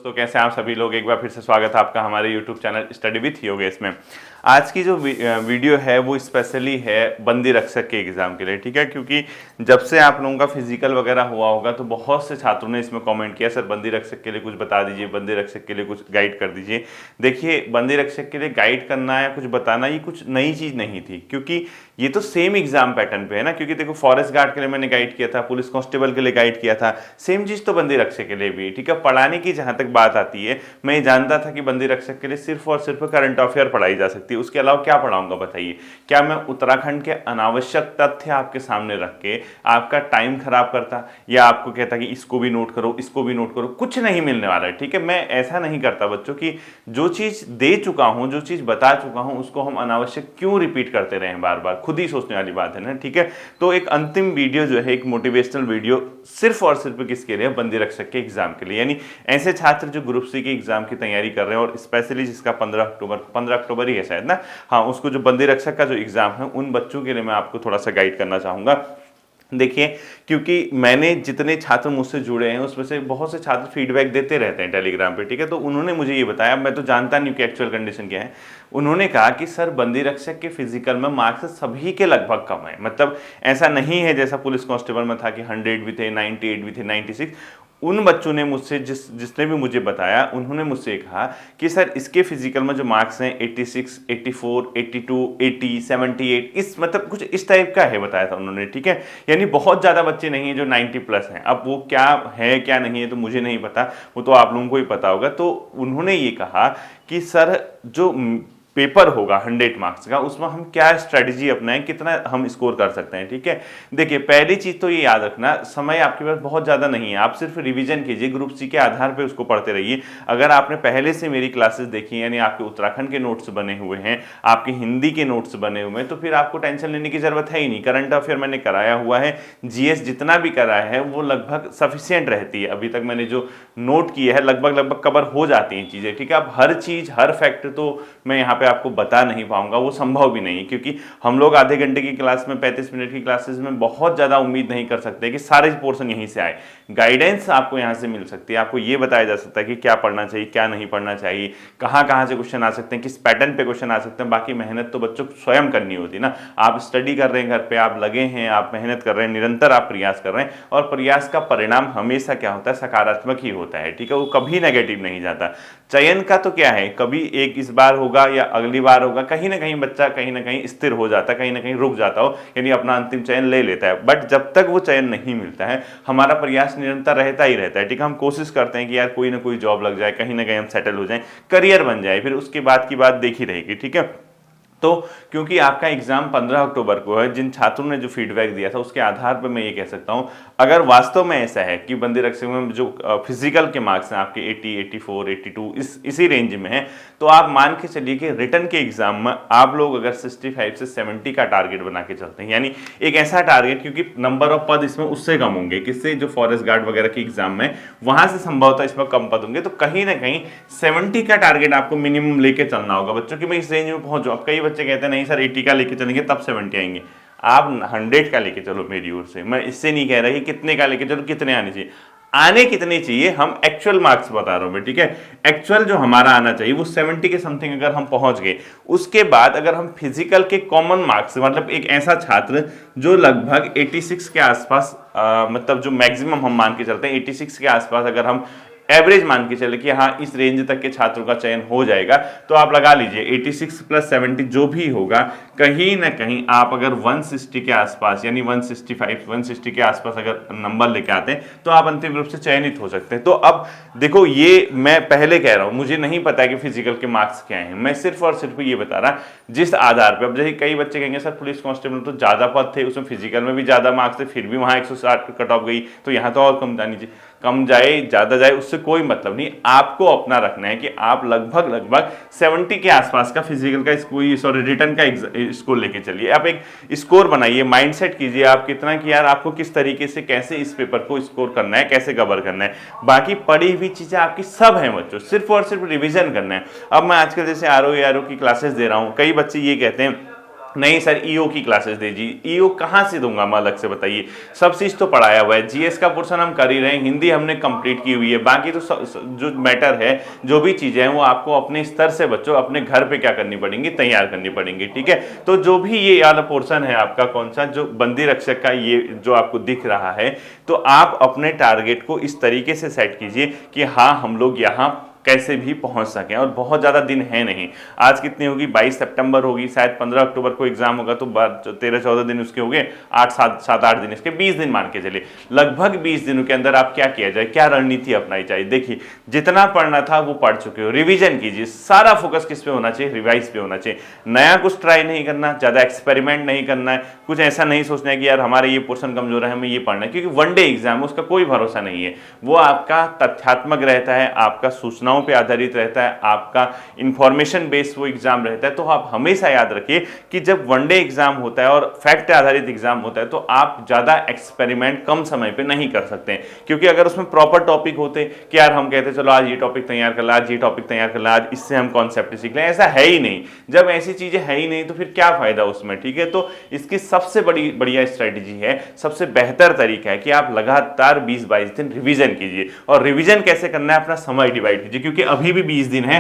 दोस्तों, कैसे हैं आप सभी लोग। एक बार फिर से स्वागत है आपका हमारे YouTube channel study with Yogesh में। आज की जो वीडियो है वो स्पेशली है बंदी रक्षक के एग्ज़ाम के लिए, ठीक है। क्योंकि जब से आप लोगों का फिजिकल वगैरह हुआ होगा तो बहुत से छात्रों ने इसमें कमेंट किया, सर बंदी रक्षक के लिए कुछ बता दीजिए, बंदी रक्षक के लिए कुछ गाइड कर दीजिए। देखिए, बंदी रक्षक के लिए गाइड करना या कुछ बताना ये कुछ नई चीज़ नहीं थी, क्योंकि ये तो सेम एग्जाम पैटर्न पे है ना। क्योंकि देखो, फॉरेस्ट गार्ड के लिए मैंने गाइड किया था, पुलिस कांस्टेबल के लिए गाइड किया था, सेम चीज़ तो बंदी रक्षक के लिए भी, ठीक है। पढ़ाने की जहां तक बात आती है, मैं जानता था कि बंदी रक्षक के लिए सिर्फ और सिर्फ करंट अफेयर पढ़ाई जा सकती है, उसके अलावा क्या पढ़ाऊंगा बताइए। क्या मैं उत्तराखंड के अनावश्यक तथ्य आपके सामने रख के आपका टाइम खराब करता, या आपको कहता कि इसको भी नोट करो, इसको भी नोट करो? कुछ नहीं मिलने वाला है, ठीक है। मैं ऐसा नहीं करता बच्चों की, जो चीज़ दे चुका हूं, जो चीज़ बता चुका हूं, उसको हम अनावश्यक क्यों रिपीट करते रहे बार बार, खुद ही सोचने वाली बात है ना, ठीक है। तो एक अंतिम वीडियो जो है, एक मोटिवेशनल वीडियो सिर्फ और सिर्फ किसके लिए? बंदी रक्षक के एग्जाम के लिए। यानी ऐसे छात्र जो ग्रुप सी के एग्जाम की तैयारी कर रहे हैं, और स्पेशली जिसका 15 अक्टूबर ही है शायद ना, हाँ, उसको जो बंदी रक्षक का जो एग्जाम है, उन बच्चों के लिए मैं आपको थोड़ा सा गाइड करना चाहूंगा। देखिए, क्योंकि मैंने जितने छात्र मुझसे जुड़े हैं उसमें से बहुत से छात्र फीडबैक देते रहते हैं टेलीग्राम पे, ठीक है। तो उन्होंने मुझे ये बताया, मैं तो जानता नहीं कि एक्चुअल कंडीशन क्या है। उन्होंने कहा कि सर बंदी रक्षक के फिजिकल में मार्क्स सभी के लगभग कम है, मतलब ऐसा नहीं है जैसा पुलिस कांस्टेबल में था कि 100 भी थे, 98 भी थे, 96। उन बच्चों ने मुझसे जिसने भी मुझे बताया, उन्होंने मुझसे कहा कि सर इसके फिजिकल में जो मार्क्स हैं 86, 84, 82, 80, 78, इस मतलब कुछ इस टाइप का है, बताया था उन्होंने, ठीक है। यानी बहुत ज़्यादा बच्चे नहीं हैं जो 90 प्लस हैं। अब वो क्या है क्या नहीं है तो मुझे नहीं पता, वो तो आप लोगों को ही पता होगा। तो उन्होंने ये कहा कि सर जो पेपर होगा 100 मार्क्स का, उसमें हम क्या स्ट्रेटजी अपनाएं, कितना हम स्कोर कर सकते हैं, ठीक है। देखिए, पहली चीज तो ये याद रखना, समय आपके पास बहुत ज्यादा नहीं है, आप सिर्फ रिवीजन कीजिए, ग्रुप सी के आधार पे उसको पढ़ते रहिए। अगर आपने पहले से मेरी क्लासेस देखी, यानी आपके उत्तराखंड के नोट्स बने हुए हैं, आपके हिंदी के नोट्स बने हुए हैं, तो फिर आपको टेंशन लेने की जरूरत है ही नहीं। करंट अफेयर मैंने कराया हुआ है, जीएस जितना भी कराया है वो लगभग सफिशियंट रहती है। अभी तक मैंने जो नोट किया है लगभग कवर हो जाती हैं चीजें, ठीक है। अब हर चीज हर फैक्ट तो मैं यहाँ पे आपको बता नहीं पाऊंगा, वो संभव भी नहीं, क्योंकि हम लोग आधे घंटे की क्लास में, 35 मिनट की क्लासेस में बहुत ज्यादा उम्मीद नहीं कर सकते कि सारे पोर्शन यहीं से आए। गाइडेंस आपको यहाँ से मिल सकती है, आपको ये बताया जा सकता है कि क्या पढ़ना चाहिए, क्या नहीं पढ़ना चाहिए, कहाँ से क्वेश्चन आ सकते हैं, किस पैटर्न पे क्वेश्चन आ सकते हैं। बाकी मेहनत तो बच्चों को स्वयं करनी होती है ना। आप स्टडी कर रहे हैं, घर पे आप लगे हैं, आप मेहनत कर रहे हैं, निरंतर आप प्रयास कर रहे हैं, और प्रयास का परिणाम हमेशा क्या होता है? सकारात्मक ही होता है, ठीक है। वो कभी नेगेटिव नहीं जाता। चयन का तो क्या है, कभी एक इस बार होगा या अगली बार होगा, कहीं ना कहीं बच्चा कहीं ना कहीं स्थिर हो जाता है, कहीं ना कहीं रुक जाता हो, यानी अपना अंतिम चयन ले लेता है। बट जब तक वो चयन नहीं मिलता है, हमारा प्रयास निरंतर रहता ही रहता है, ठीक है। हम कोशिश करते हैं कि यार कोई ना कोई जॉब लग जाए, कहीं ना कहीं हम सेटल हो जाए, करियर बन जाए, फिर उसके बाद की बात देखी रहेगी, ठीक है। तो क्योंकि आपका एग्जाम 15 अक्टूबर को है, जिन छात्रों ने जो फीडबैक दिया था उसके आधार पर मैं ये कह सकता हूं, अगर वास्तव में ऐसा है कि बंदी रक्षक में जो फिजिकल के मार्क्स हैं आपके 80, 84, 82 इसी रेंज में है, तो आप मान के चलिए कि रिटर्न के एग्जाम में आप लोग अगर 65 से 70 का टारगेट बना के चलते हैं, यानी एक ऐसा टारगेट, क्योंकि नंबर ऑफ पद इसमें उससे कम होंगे, किससे? जो फॉरेस्ट गार्ड वगैरह के एग्जाम में, वहां से संभवतः इसमें कम पद होंगे, तो कहीं ना कहीं 70 का टारगेट आपको मिनिमम लेके चलना होगा बच्चों की, मैं इस रेंज में पहुंचू। अब कई बच्चे कहते हैं नहीं सर 80 का लेके चलेंगे तब 70 आएंगे। आप 100 का लेके चलो मेरी ओर से, मैं इससे नहीं कह रहा कि कितने का लेके चलो, कितने आने चाहिए, आने कितने चाहिए, हम एक्चुअल मार्क्स बता रहा हूं मैं, ठीक है। एक्चुअल जो हमारा आना चाहिए वो 70 के समथिंग अगर हम पहुंच गए, उसके बाद अगर हम फिजिकल के कॉमन मार्क्स, मतलब एक ऐसा छात्र जो लगभग 86 के आसपास, मतलब जो मैक्सिमम हम मान के चलते हैं 86 के आसपास, अगर हम एवरेज मान के चले कि हाँ इस रेंज तक के छात्रों का चयन हो जाएगा, तो आप लगा लीजिए 86 प्लस 70 जो भी होगा, कहीं ना कहीं आप अगर 160 के आसपास, यानी 165, 160 के आसपास अगर नंबर लेके आते हैं, तो आप अंतिम रूप से चयनित हो सकते हैं। तो अब देखो, ये मैं पहले कह रहा हूं, मुझे नहीं पता है कि फिजिकल के मार्क्स क्या हैं, मैं सिर्फ और सिर्फ ये बता रहा जिस आधार पर। अब जैसे कई बच्चे कहेंगे सर पुलिस कांस्टेबल तो ज्यादा पद थे, उसमें फिजिकल में भी ज्यादा मार्क्स थे, फिर भी वहां 160 कट ऑफ गई, तो यहाँ तो और कम जानी चाहिए। कम जाए ज्यादा जाए उससे कोई मतलब नहीं, आपको अपना रखना है कि आप लगभग 70 के आसपास का फिजिकल का रिटर्न का स्कोर लेके चलिए। आप एक स्कोर बनाइए, माइंडसेट कीजिए आप कितना कि यार आपको किस तरीके से कैसे इस पेपर को स्कोर करना है, कैसे कवर करना है। बाकी पढ़ी हुई चीजें आपकी सब हैं बच्चों, सिर्फ और सिर्फ रिविजन करना है। अब मैं आजकल जैसे आरओ की क्लासेस दे रहा हूँ, कई बच्चे ये कहते हैं नहीं सर, ईओ की क्लासेस दीजिए। ईओ कहाँ से दूंगा मैं अलग से, बताइए। सब चीज तो पढ़ाया हुआ है, जीएस का पोर्शन हम कर ही रहे हैं, हिंदी हमने कंप्लीट की हुई है, बाकी तो जो मैटर है, जो भी चीजें हैं वो आपको अपने स्तर से बच्चों अपने घर पे क्या करनी पड़ेंगी, तैयार करनी पड़ेंगी, ठीक है। तो जो भी ये वाला पोर्शन है आपका, कौन सा, जो बंदी रक्षक का ये जो आपको दिख रहा है, तो आप अपने टारगेट को इस तरीके से सेट कीजिए कि हाँ हम लोग यहाँ कैसे भी पहुंच सकें। और बहुत ज़्यादा दिन है नहीं, आज कितनी होगी, 22 सितंबर होगी, शायद 15 अक्टूबर को एग्जाम होगा, तो 13-14 दिन उसके हो गए, 8-7-8 दिन इसके, 20 दिन मान के चलिए। लगभग 20 दिनों के अंदर आप क्या किया जाए, क्या रणनीति अपनाई जाए। देखिए जितना पढ़ना था वो पढ़ चुके हो, रिविजन कीजिए, सारा फोकस किस पे होना चाहिए, रिवाइज पे होना चाहिए। नया कुछ ट्राई नहीं करना, ज़्यादा एक्सपेरिमेंट नहीं करना है, कुछ ऐसा नहीं सोचना है कि यार हमारे ये पोर्शन कमजोर है हमें ये पढ़ना है, क्योंकि वन डे एग्जाम है, उसका कोई भरोसा नहीं है। वो आपका तथ्यात्मक रहता है, आपका सूचनाओं पे आधारित रहता है, आपका इंफॉर्मेशन बेस्ड वो एग्जाम रहता है। तो आप हमेशा याद रखिए कि जब वनडे एग्जाम होता है और फैक्ट आधारित एग्जाम होता है, तो आप ज्यादा एक्सपेरिमेंट कम समय पे नहीं कर सकते हैं। क्योंकि अगर उसमें प्रॉपर टॉपिक होते कि यार हम कहते चलो आज ये टॉपिक तैयार कर ला, आज ये टॉपिक तैयार कर ला, आज इससे हम कॉन्सेप्ट सीख लें, ऐसा है ही नहीं। जब ऐसी चीजें है ही नहीं तो फिर क्या फायदा उसमें, ठीक है। तो इसकी सबसे बढ़िया स्ट्रेटेजी है, सबसे बेहतर तरीका है कि आप लगातार 20-22 दिन रिवीजन कीजिए। और रिवीजन कैसे करना है, अपना समय डिवाइड कीजिए, क्योंकि अभी भी 20 दिन है,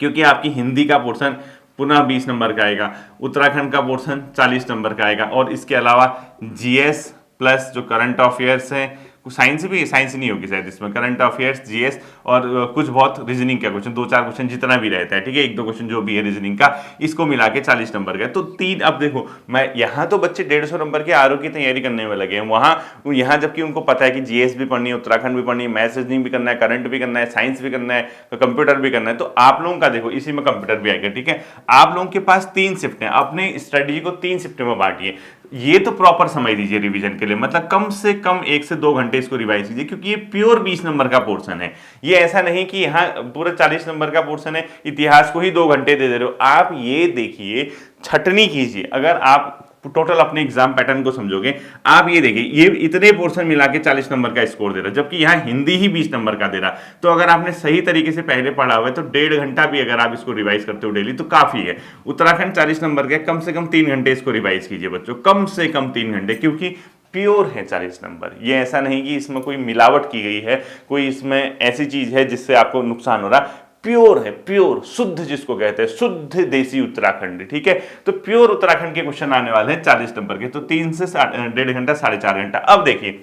क्योंकि आपकी हिंदी का पोर्शन पुनः 20 नंबर का आएगा, उत्तराखंड का पोर्शन 40 नंबर का आएगा, और इसके अलावा जीएस प्लस जो करंट अफेयर्स है, साइंस भी, साइंस नहीं होगी शायद इसमें, करंट अफेयर्स, जीएस और कुछ बहुत रीजनिंग का क्वेश्चन, 2-4 क्वेश्चन जितना भी रहता है, ठीक है, 1-2 क्वेश्चन जो भी है रीजनिंग का, इसको मिला के 40 नंबर का। तो तीन, अब देखो मैं यहाँ तो बच्चे 150 नंबर के आरओ की तैयारी करने में लगे हैं, यहाँ जबकि उनको पता है कि जीएस भी पढ़नी है, उत्तराखंड भी पढ़नी है, मैथ्स रीजनिंग भी करना है, करंट भी करना है, साइंस भी करना है, कंप्यूटर भी करना है। तो आप लोगों का देखो इसी में कंप्यूटर भी आएगा, ठीक है। आप लोगों के पास 3 शिफ्ट है, अपने स्ट्रेटेजी को 3 शिफ्ट में बांटिए। ये तो प्रॉपर समय दीजिए रिवीजन के लिए, मतलब कम से कम 1 से 2 घंटे इसको रिवाइज कीजिए, क्योंकि ये प्योर 20 नंबर का पोर्शन है। ये ऐसा नहीं कि यहाँ पूरा 40 नंबर का पोर्शन है, इतिहास को ही 2 घंटे दे रहे हो। आप ये देखिए, छटनी कीजिए। अगर आप टोटल अपने एग्जाम पैटर्न को समझोगे, आप ये देखिए, ये इतने पोर्शन मिला के 40 नंबर का स्कोर दे रहा है, जबकि यहाँ हिंदी ही 20 नंबर का दे रहा। तो अगर आपने सही तरीके से पहले पढ़ा हुआ है तो 1.5 घंटा भी अगर आप इसको रिवाइज करते हो डेली तो काफी है। उत्तराखंड 40 नंबर के, कम से कम 3 घंटे इसको रिवाइज कीजिए बच्चों, कम से कम 3 घंटे, क्योंकि प्योर है 40 नंबर। ये ऐसा नहीं कि इसमें कोई मिलावट की गई है, कोई इसमें ऐसी चीज है जिससे आपको नुकसान हो रहा। प्योर है, प्योर शुद्ध जिसको कहते हैं, शुद्ध देसी उत्तराखंड, ठीक है। तो प्योर उत्तराखंड के क्वेश्चन आने वाले हैं 40 नंबर के, तो 3 से 1.5 घंटा, 4.5 घंटा। अब देखिए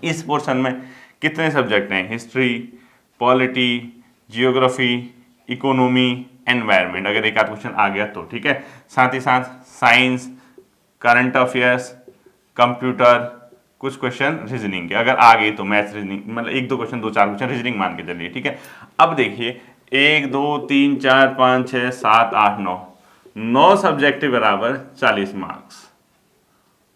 इस पोर्शन में कितने सब्जेक्ट हैं, history, polity, geography, economy, environment, अगर एक आध क्वेश्चन आ गया तो, ठीक है। साथ ही साथ साइंस, करंट अफेयर्स, कंप्यूटर, कुछ क्वेश्चन रीजनिंग के, अगर आ गए तो मैथ्स रीजनिंग, मतलब 1-2 क्वेश्चन, 2-4 क्वेश्चन रीजनिंग मान के चलिए, ठीक है। अब देखिए 1 2 3 4 5 6 7 8 9 सब्जेक्ट बराबर 40 मार्क्स,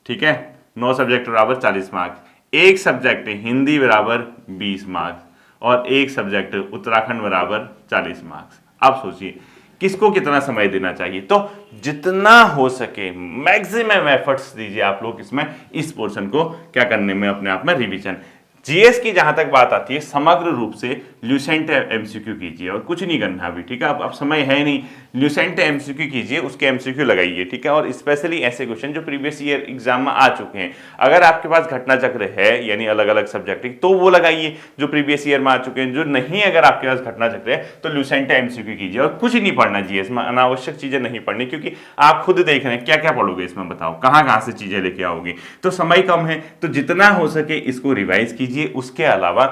ठीक है। 9 सब्जेक्ट बराबर 40 मार्क्स। एक सब्जेक्ट हिंदी बराबर 20 मार्क्स, और एक सब्जेक्ट उत्तराखंड बराबर 40 मार्क्स। अब सोचिए किसको कितना समय देना चाहिए। तो जितना हो सके मैक्सिमम एफर्ट्स दीजिए आप लोग इसमें, इस पोर्शन को क्या करने में, अपने आप में रिवीजन। जीएस की जहां तक बात आती है, समग्र रूप से ल्यूसेंट एमसीक्यू कीजिए, और कुछ नहीं करना अभी, ठीक है। अब समय है नहीं, ल्यूसेंट एमसीक्यू कीजिए, उसके एमसीक्यू लगाइए, ठीक है। और स्पेशली ऐसे क्वेश्चन जो प्रीवियस ईयर एग्जाम में आ चुके हैं, अगर आपके पास घटना चक्र है यानी अलग अलग सब्जेक्ट, तो वो लगाइए जो प्रीवियस ईयर में आ चुके हैं। जो नहीं, अगर आपके पास घटना चक्र है तो ल्यूसेंट एमसीक्यू कीजिए, और कुछ नहीं पढ़ना जीएस में, अनावश्यक चीजें नहीं पढ़नी, क्योंकि आप खुद देख रहे हैं क्या क्या पढ़ोगे इसमें, बताओ कहां से चीजें लेके आओगे। तो समय कम है, तो जितना हो सके इसको रिवाइज कीजिए। उसके अलावा,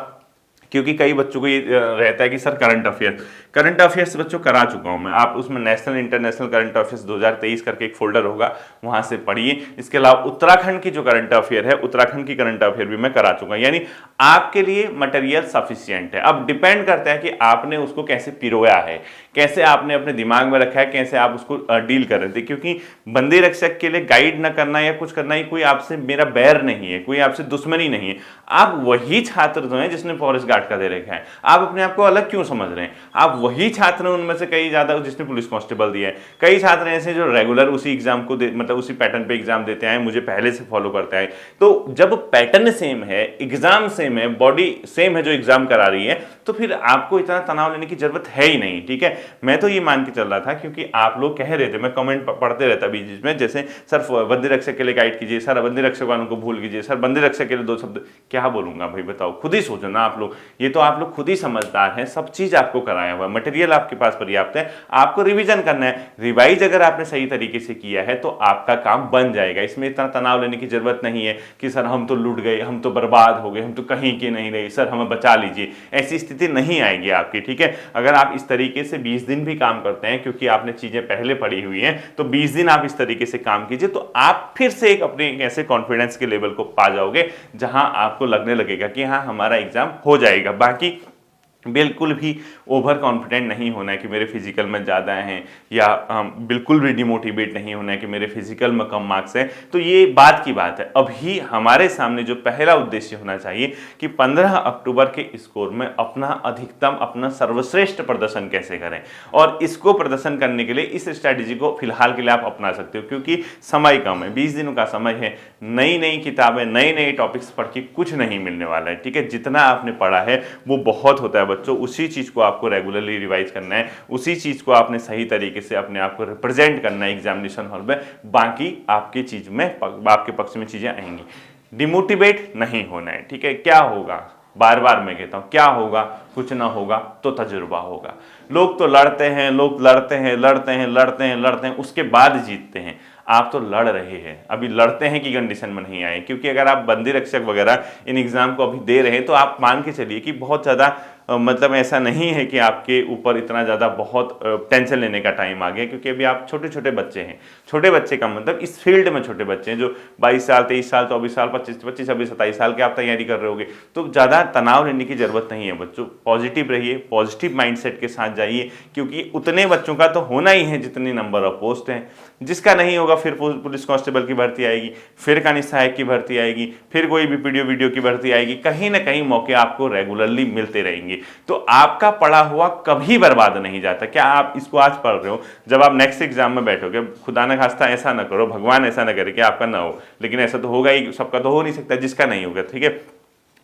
क्योंकि कई बच्चों को ये रहता है कि सर करंट अफेयर्स बच्चों करा चुका हूं मैं, आप उसमें नेशनल इंटरनेशनल करंट अफेयर्स 2023 करके एक फोल्डर होगा, वहां से पढ़िए। इसके अलावा उत्तराखंड की जो करंट अफेयर है, उत्तराखंड की करंट अफेयर भी मैं करा चुका हूं, यानी आपके लिए मटेरियल सफिशिएंट है। अब डिपेंड करता है कि आपने उसको कैसे पिरोया है, कैसे आपने अपने दिमाग में रखा है, कैसे आप उसको डील कर रहे थे। क्योंकि बंदी रक्षक के लिए गाइड न करना या कुछ करना, ही कोई आपसे मेरा बैर नहीं है, कोई आपसे दुश्मनी नहीं है। आप वही छात्र जो है जिसने फॉरेस्ट काट कर दे रखा है, आप अपने आप को अलग क्यों समझ रहे हैं? आप वही छात्र हैं उनमें से कई ज्यादा जिसने पुलिस कांस्टेबल दिया है, कई छात्र ऐसे जो रेगुलर उसी एग्जाम को मतलब उसी पैटर्न पे एग्जाम देते हैं, मुझे पहले से फॉलो करते हैं। तो जब पैटर्न सेम है, एग्जाम सेम है, बॉडी सेम है जो एग्जाम करा रही है, तो फिर आपको इतना तनाव लेने की जरूरत है ही नहीं। ठीक है, मैं तो ये मान के चल रहा था क्योंकि आप लोग कह रहे थे, मैं कमेंट पढ़ते रहता बीच बीच में, जैसे सर बंदी रक्षक के लिए गाइड कीजिए, सर बंदी रक्षक वालों को भूल कीजिए, सर बंदी रक्षक के लिए 2 शब्द। क्या बोलूंगा भाई, बताओ, खुद ही सोचो ना आप लोग। ये तो आप लोग खुद ही समझदार हैं, सब चीज आपको कराया हुआ, मटेरियल आपके पास पर्याप्त है, आपको रिवीजन करना है। रिवाइज अगर आपने सही तरीके से किया है तो आपका काम बन जाएगा। इसमें इतना तनाव लेने की जरूरत नहीं है कि सर हम तो लूट गए, हम तो बर्बाद हो गए, हम तो कहीं के नहीं रहे, सर हमें बचा लीजिए। ऐसी स्थिति नहीं आएगी आपकी। ठीक है, अगर आप इस तरीके से 20 दिन भी काम करते हैं, क्योंकि आपने चीजें पहले पढ़ी हुई हैं, तो 20 दिन आप इस तरीके से काम कीजिए, तो आप फिर से एक अपने ऐसे कॉन्फिडेंस के लेवल को पा जाओगे जहां आपको लगने लगेगा कि हाँ हमारा एग्जाम हो जाएगा। बाकी बिल्कुल भी ओवर कॉन्फिडेंट नहीं होना है कि मेरे फिजिकल में ज़्यादा हैं, या बिल्कुल भी डिमोटिवेट नहीं होना है कि मेरे फिजिकल में कम मार्क्स हैं। तो ये बात की बात है। अभी हमारे सामने जो पहला उद्देश्य होना चाहिए कि 15 अक्टूबर के स्कोर में अपना अधिकतम, अपना सर्वश्रेष्ठ प्रदर्शन कैसे करें, और इसको प्रदर्शन करने के लिए इस स्ट्रैटेजी को फिलहाल के लिए आप अपना सकते हो, क्योंकि समय कम है, 20 दिनों का समय है। नई नई किताबें, नए नए टॉपिक्स पढ़ के कुछ नहीं मिलने वाला है। ठीक है, जितना आपने पढ़ा है वो बहुत होता है बच्चों, उसी चीज को आपको रेगुलरली रिवाइज करना है, उसी चीज को आपने सही तरीके से अपने आप को रिप्रेजेंट करना है एग्जामिनेशन हॉल में। बाकी आपकी चीज में, आपके पक्ष में चीजें आएंगी। डिमोटिवेट नहीं होना है। ठीक है, क्या होगा, बार बार मैं कहता हूं, क्या होगा, कुछ ना होगा तो तजुर्बा होगा। लोग तो लड़ते हैं, लोग लड़ते हैं, लड़ते हैं, लड़ते हैं, लड़ते हैं, उसके बाद जीतते हैं। आप तो लड़ रहे हैं, अभी लड़ते हैं कि कंडीशन में नहीं आए। क्योंकि अगर आप बंदी रक्षक वगैरह इन एग्जाम को अभी दे रहे हैं, तो आप मान के चलिए कि बहुत ज़्यादा मतलब ऐसा नहीं है कि आपके ऊपर इतना ज़्यादा बहुत टेंशन लेने का टाइम आ गया, क्योंकि अभी आप छोटे छोटे बच्चे हैं। छोटे बच्चे का मतलब इस फील्ड में छोटे बच्चे हैं, जो 22 साल, 23 साल, 24 साल, 25, 26, 27 साल के आप तैयारी कर रहे होगे। तो ज़्यादा तनाव लेने की जरूरत नहीं है बच्चों। पॉजिटिव रहिए, पॉजिटिव माइंडसेट के साथ जाइए, क्योंकि उतने बच्चों का तो होना ही है जितने नंबर ऑफ पोस्ट हैं। जिसका नहीं होगा फिर पुलिस कांस्टेबल की भर्ती आएगी, फिर कानूनी सहायक की भर्ती आएगी, फिर कोई भी पीडीओ वीडियो की भर्ती आएगी। कहीं ना कहीं मौके आपको रेगुलरली मिलते रहेंगे। तो आपका पढ़ा हुआ कभी बर्बाद नहीं जाता। क्या आप इसको आज पढ़ रहे हो, जब आप नेक्स्ट एग्जाम में बैठोगे, खुदा न खास्ता ऐसा ना करो, भगवान ऐसा ना करे कि आपका ना हो, लेकिन ऐसा तो होगा ही, सबका तो हो नहीं सकता, जिसका नहीं होगा। ठीक है,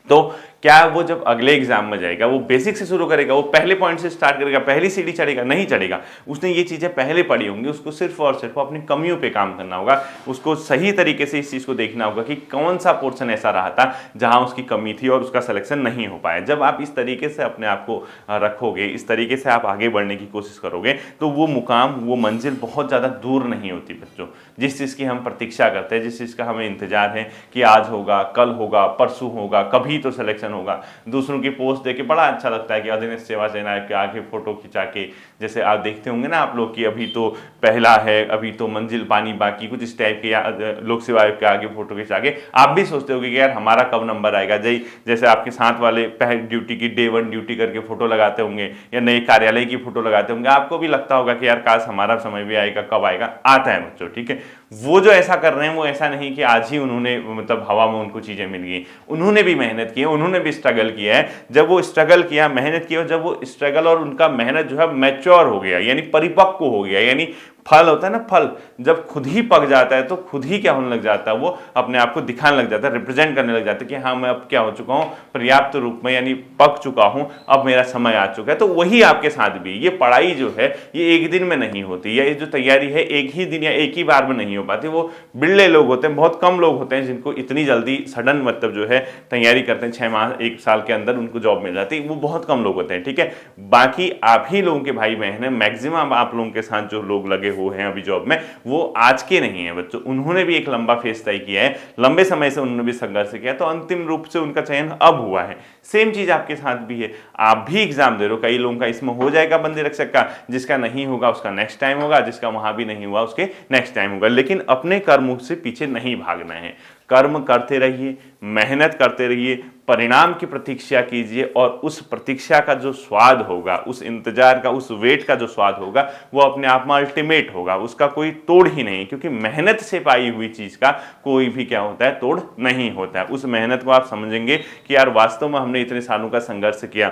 तो क्या वो जब अगले एग्जाम में जाएगा वो बेसिक से शुरू करेगा, वो पहले पॉइंट से स्टार्ट करेगा, पहली सीढ़ी चढ़ेगा? नहीं चढ़ेगा। उसने ये चीजें पहले पढ़ी होंगी, उसको सिर्फ और सिर्फ अपनी कमियों पे काम करना होगा। उसको सही तरीके से इस चीज को देखना होगा कि कौन सा पोर्शन ऐसा रहा था जहां उसकी कमी थी और उसका सिलेक्शन नहीं हो पाया। जब आप इस तरीके से अपने आप को रखोगे, इस तरीके से आप आगे बढ़ने की कोशिश करोगे, तो वो मुकाम, वो मंजिल बहुत ज्यादा दूर नहीं होती बच्चों। जिस चीज की हम प्रतीक्षा करते हैं, जिस चीज का हमें इंतजार है कि आज होगा, कल होगा, परसों होगा, कभी तो सिलेक्शन होगा। दूसरों की पोस्ट देख के बड़ा अच्छा लगता है कि अधीनस्थ सेवा सेना के आगे फोटो खिंचा के, जैसे आप देखते होंगे ना आप लोग कि अभी तो पहला है, अभी तो मंजिल पानी बाकी, कुछ इस टाइप के, या लोक सेवा आयोग के आगे फोटो खिंचा के आप भी सोचते होगे कि यार हमारा कब नंबर आएगा। जैसे आपके साथ वाले पहले ड्यूटी की डे 1 ड्यूटी करके फोटो लगाते होंगे, या नए कार्यालय की फोटो लगाते होंगे, आपको भी लगता होगा कि यार काश हमारा समय भी आएगा। कब आएगा? आता है बच्चों। ठीक है, वो जो ऐसा कर रहे हैं वो ऐसा नहीं कि आज ही उन्होंने मतलब हवा में उनको चीजें मिल गई। उन्होंने भी मेहनत की है, उन्होंने भी स्ट्रगल किया है। जब वो स्ट्रगल किया, मेहनत की, और जब वो स्ट्रगल और उनका मेहनत जो है मैच्योर हो गया, यानी परिपक्व हो गया, यानी फल होता है ना, फल जब खुद ही पक जाता है तो खुद ही क्या होने लग जाता है, वो अपने आप को दिखाने लग जाता है, रिप्रेजेंट करने लग जाता है कि हाँ मैं अब क्या हो चुका हूँ, पर्याप्त रूप में, यानी पक चुका हूँ, अब मेरा समय आ चुका है। तो वही आपके साथ भी ये पढ़ाई जो है ये एक दिन में नहीं होती, या ये जो तैयारी है एक ही दिन या एक ही बार में नहीं हो पाती। वो बिरले लोग होते हैं, बहुत कम लोग होते हैं जिनको इतनी जल्दी सडन मतलब जो है तैयारी करते हैं, 6 माह 1 साल के अंदर उनको जॉब मिल जाती है, वो बहुत कम लोग होते हैं। ठीक है, बाकी आप ही लोगों के भाई बहन है, मैक्सिमम आप लोगों के साथ जो लोग लगे हुए हैं अभी जॉब में, वो आज के नहीं है बच्चों। उन्होंने भी एक लंबा फेस तय किया है, लंबे समय से उन्होंने भी संघर्ष किया, तो अंतिम रूप से उनका चयन अब हुआ है। सेम चीज आपके साथ भी है, आप भी एग्जाम दे रहे हो। कई लोगों का इसमें हो जाएगा बंदी रक्षक का, जिसका नहीं होगा उसका नेक्स्ट टाइम होगा, जिसका वहां भी नहीं हुआ उसके नेक्स्ट टाइम होगा। लेकिन अपने कर्मों से पीछे नहीं भागना है। कर्म करते रहिए, मेहनत करते रहिए, परिणाम की प्रतीक्षा कीजिए और उस प्रतीक्षा का जो स्वाद होगा, उस इंतजार का, उस वेट का जो स्वाद होगा वो अपने आप में अल्टीमेट होगा, उसका कोई तोड़ ही नहीं, क्योंकि मेहनत से पाई हुई चीज का कोई भी क्या होता है, तोड़ नहीं होता है। उस मेहनत को आप समझेंगे कि यार वास्तव में हमने इतने सालों का संघर्ष किया,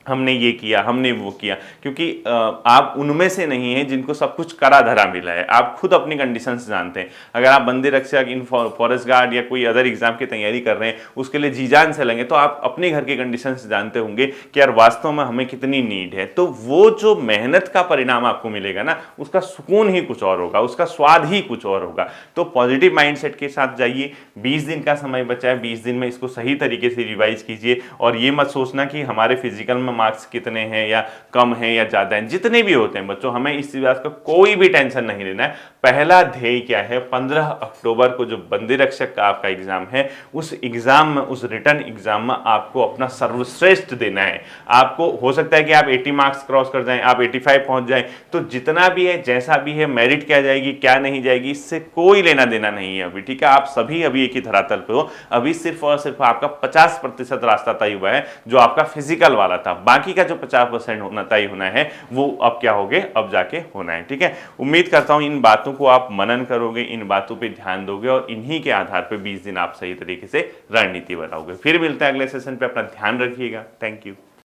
हमने ये किया, हमने वो किया, क्योंकि आप उनमें से नहीं हैं जिनको सब कुछ करा धरा मिला है। आप खुद अपनी कंडीशंस जानते हैं। अगर आप बंदी रक्षक, इन फॉरेस्ट गार्ड या कोई अदर एग्जाम की तैयारी कर रहे हैं, उसके लिए जी जान से लगे, तो आप अपने घर के कंडीशंस जानते होंगे कि यार वास्तव में हमें कितनी नीड है। तो वो जो मेहनत का परिणाम आपको मिलेगा ना, उसका सुकून ही कुछ और होगा, उसका स्वाद ही कुछ और होगा। तो पॉजिटिव माइंडसेट के साथ जाइए। 20 दिन का समय बचा है, 20 दिन में इसको सही तरीके से रिवाइज कीजिए और ये मत सोचना कि हमारे फिजिकल में मार्क्स कितने हैं या कम हैं या ज़्यादा हैं। जितने भी होते हैं बच्चों, हमें इस बात का कोई भी टेंशन नहीं लेना है। पहला ध्येय क्या है, 15 अक्टूबर को जो बंदी रक्षक का आपका एग्जाम है, उस एग्जाम में, उस रिटर्न एग्जाम में आपको अपना सर्वश्रेष्ठ देना है। आपको हो सकता है कि आप 80 मार्क्स क्रॉस कर जाएं, आप 85 पहुंच जाएं, तो जितना भी है, जैसा भी है, मेरिट क्या जाएगी क्या नहीं जाएगी, इससे कोई लेना देना नहीं है अभी, ठीक है। आप सभी अभी एक ही धरातल पे हो। अभी सिर्फ और सिर्फ आपका 50% रास्ता तय हुआ है, जो आपका फिजिकल वाला था। बाकी का जो 50% होना तय होना है वो अब क्या होगे, अब जाके होना है, ठीक है। उम्मीद करता हूं इन बातों को आप मनन करोगे, इन बातों पे ध्यान दोगे और इन्हीं के आधार पे 20 दिन आप सही तरीके से रणनीति बनाओगे। फिर मिलते हैं अगले सेशन पे, अपना ध्यान रखिएगा। Thank you.